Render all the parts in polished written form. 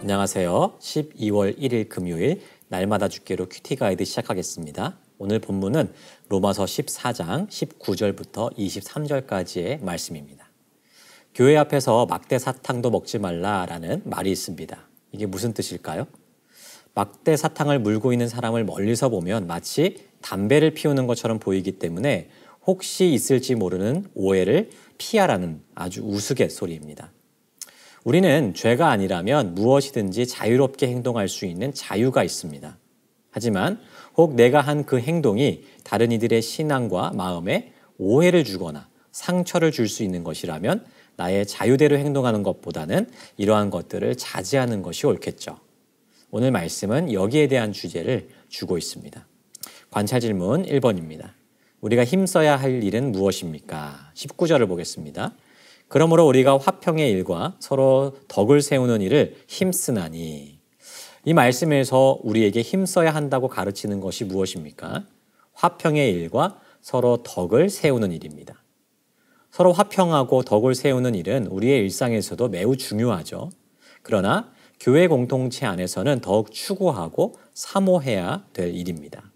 안녕하세요. 12월 1일 금요일 날마다 죽기로 큐티 가이드 시작하겠습니다. 오늘 본문은 로마서 14장 19절부터 23절까지의 말씀입니다. 교회 앞에서 막대 사탕도 먹지 말라라는 말이 있습니다. 이게 무슨 뜻일까요? 막대 사탕을 물고 있는 사람을 멀리서 보면 마치 담배를 피우는 것처럼 보이기 때문에 혹시 있을지 모르는 오해를 피하라는 아주 우스갯소리입니다. 우리는 죄가 아니라면 무엇이든지 자유롭게 행동할 수 있는 자유가 있습니다. 하지만 혹 내가 한 그 행동이 다른 이들의 신앙과 마음에 오해를 주거나 상처를 줄 수 있는 것이라면 나의 자유대로 행동하는 것보다는 이러한 것들을 자제하는 것이 옳겠죠. 오늘 말씀은 여기에 대한 주제를 주고 있습니다. 관찰 질문 1번입니다. 우리가 힘써야 할 일은 무엇입니까? 19절을 보겠습니다. 그러므로 우리가 화평의 일과 서로 덕을 세우는 일을 힘쓰나니. 이 말씀에서 우리에게 힘써야 한다고 가르치는 것이 무엇입니까? 화평의 일과 서로 덕을 세우는 일입니다. 서로 화평하고 덕을 세우는 일은 우리의 일상에서도 매우 중요하죠. 그러나 교회 공동체 안에서는 더욱 추구하고 사모해야 될 일입니다.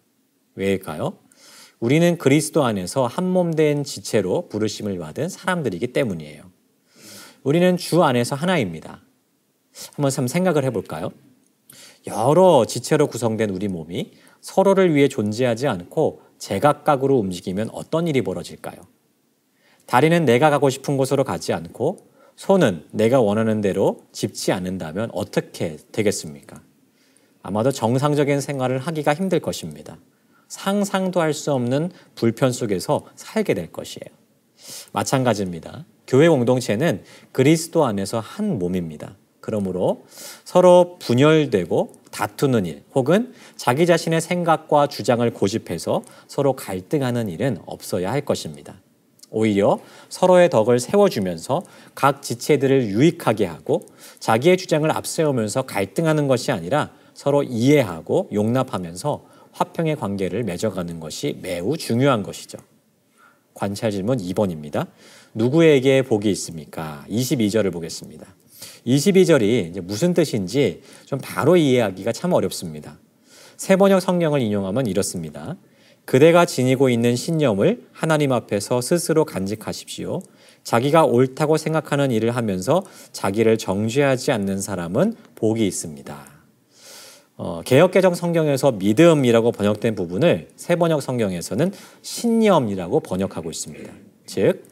왜일까요? 우리는 그리스도 안에서 한 몸 된 지체로 부르심을 받은 사람들이기 때문이에요. 우리는 주 안에서 하나입니다. 한번 생각을 해볼까요? 여러 지체로 구성된 우리 몸이 서로를 위해 존재하지 않고 제각각으로 움직이면 어떤 일이 벌어질까요? 다리는 내가 가고 싶은 곳으로 가지 않고 손은 내가 원하는 대로 짚지 않는다면 어떻게 되겠습니까? 아마도 정상적인 생활을 하기가 힘들 것입니다. 상상도 할 수 없는 불편 속에서 살게 될 것이에요. 마찬가지입니다. 교회 공동체는 그리스도 안에서 한 몸입니다. 그러므로 서로 분열되고 다투는 일 혹은 자기 자신의 생각과 주장을 고집해서 서로 갈등하는 일은 없어야 할 것입니다. 오히려 서로의 덕을 세워주면서 각 지체들을 유익하게 하고 자기의 주장을 앞세우면서 갈등하는 것이 아니라 서로 이해하고 용납하면서 화평의 관계를 맺어가는 것이 매우 중요한 것이죠. 관찰 질문 2번입니다. 누구에게 복이 있습니까? 22절을 보겠습니다. 22절이 이제 무슨 뜻인지 좀 바로 이해하기가 참 어렵습니다. 새번역 성경을 인용하면 이렇습니다. 그대가 지니고 있는 신념을 하나님 앞에서 스스로 간직하십시오. 자기가 옳다고 생각하는 일을 하면서 자기를 정죄하지 않는 사람은 복이 있습니다. 개역개정 성경에서 믿음이라고 번역된 부분을 새번역 성경에서는 신념이라고 번역하고 있습니다. 즉,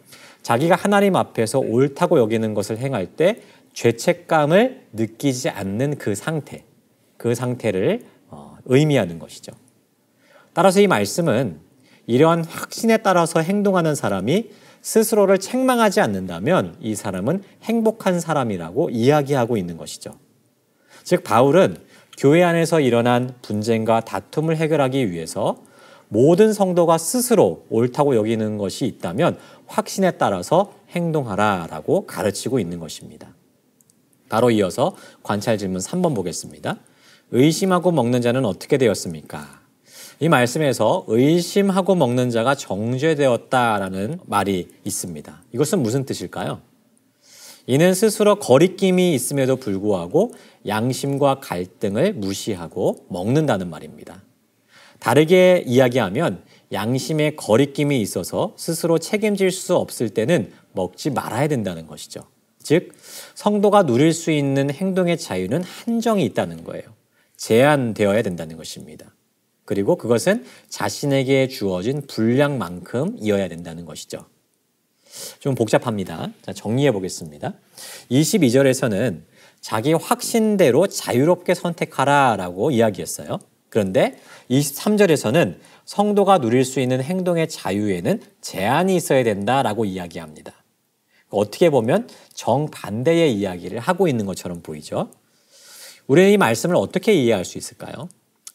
자기가 하나님 앞에서 옳다고 여기는 것을 행할 때 죄책감을 느끼지 않는 그 상태를 의미하는 것이죠. 따라서 이 말씀은 이러한 확신에 따라서 행동하는 사람이 스스로를 책망하지 않는다면 이 사람은 행복한 사람이라고 이야기하고 있는 것이죠. 즉, 바울은 교회 안에서 일어난 분쟁과 다툼을 해결하기 위해서 모든 성도가 스스로 옳다고 여기는 것이 있다면 확신에 따라서 행동하라라고 가르치고 있는 것입니다. 바로 이어서 관찰 질문 3번 보겠습니다. 의심하고 먹는 자는 어떻게 되었습니까? 이 말씀에서 의심하고 먹는 자가 정죄되었다라는 말이 있습니다. 이것은 무슨 뜻일까요? 이는 스스로 거리낌이 있음에도 불구하고 양심과 갈등을 무시하고 먹는다는 말입니다. 다르게 이야기하면 양심에 거리낌이 있어서 스스로 책임질 수 없을 때는 먹지 말아야 된다는 것이죠. 즉, 성도가 누릴 수 있는 행동의 자유는 한정이 있다는 거예요. 제한되어야 된다는 것입니다. 그리고 그것은 자신에게 주어진 분량만큼이어야 된다는 것이죠. 좀 복잡합니다. 자, 정리해 보겠습니다. 22절에서는 자기 확신대로 자유롭게 선택하라라고 이야기했어요. 그런데 23절에서는 성도가 누릴 수 있는 행동의 자유에는 제한이 있어야 된다라고 이야기합니다. 어떻게 보면 정반대의 이야기를 하고 있는 것처럼 보이죠. 우리는 이 말씀을 어떻게 이해할 수 있을까요?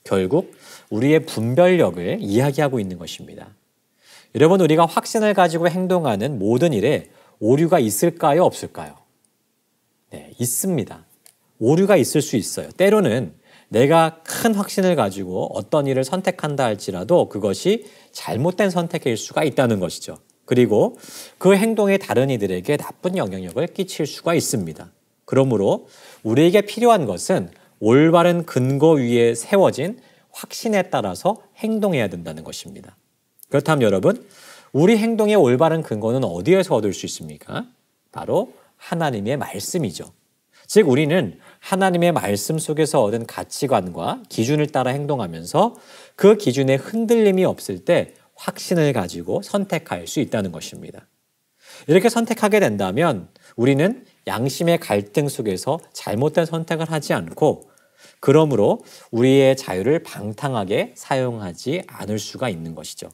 결국 우리의 분별력을 이야기하고 있는 것입니다. 여러분, 우리가 확신을 가지고 행동하는 모든 일에 오류가 있을까요? 없을까요? 네, 있습니다. 오류가 있을 수 있어요. 때로는 내가 큰 확신을 가지고 어떤 일을 선택한다 할지라도 그것이 잘못된 선택일 수가 있다는 것이죠. 그리고 그 행동이 다른 이들에게 나쁜 영향력을 끼칠 수가 있습니다. 그러므로 우리에게 필요한 것은 올바른 근거 위에 세워진 확신에 따라서 행동해야 된다는 것입니다. 그렇다면 여러분, 우리 행동의 올바른 근거는 어디에서 얻을 수 있습니까? 바로 하나님의 말씀이죠. 즉 우리는 하나님의 말씀 속에서 얻은 가치관과 기준을 따라 행동하면서 그 기준에 흔들림이 없을 때 확신을 가지고 선택할 수 있다는 것입니다. 이렇게 선택하게 된다면 우리는 양심의 갈등 속에서 잘못된 선택을 하지 않고 그러므로 우리의 자유를 방탕하게 사용하지 않을 수가 있는 것이죠.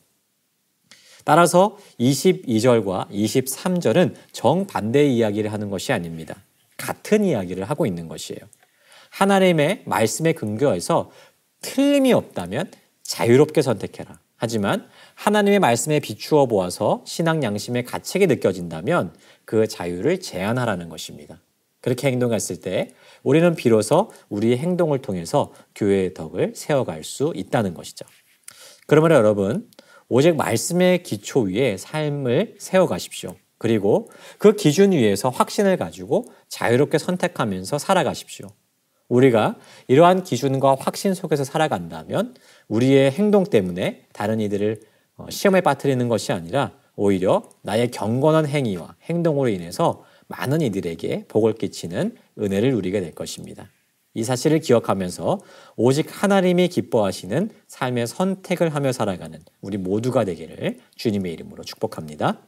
따라서 22절과 23절은 정반대의 이야기를 하는 것이 아닙니다. 같은 이야기를 하고 있는 것이에요. 하나님의 말씀에 근거해서 틀림이 없다면 자유롭게 선택해라. 하지만 하나님의 말씀에 비추어 보아서 신앙 양심의 가책이 느껴진다면 그 자유를 제한하라는 것입니다. 그렇게 행동했을 때 우리는 비로소 우리의 행동을 통해서 교회의 덕을 세워갈 수 있다는 것이죠. 그러므로 여러분, 오직 말씀의 기초 위에 삶을 세워가십시오. 그리고 그 기준 위에서 확신을 가지고 자유롭게 선택하면서 살아가십시오. 우리가 이러한 기준과 확신 속에서 살아간다면 우리의 행동 때문에 다른 이들을 시험에 빠뜨리는 것이 아니라 오히려 나의 경건한 행위와 행동으로 인해서 많은 이들에게 복을 끼치는 은혜를 누리게 될 것입니다. 이 사실을 기억하면서 오직 하나님이 기뻐하시는 삶의 선택을 하며 살아가는 우리 모두가 되기를 주님의 이름으로 축복합니다.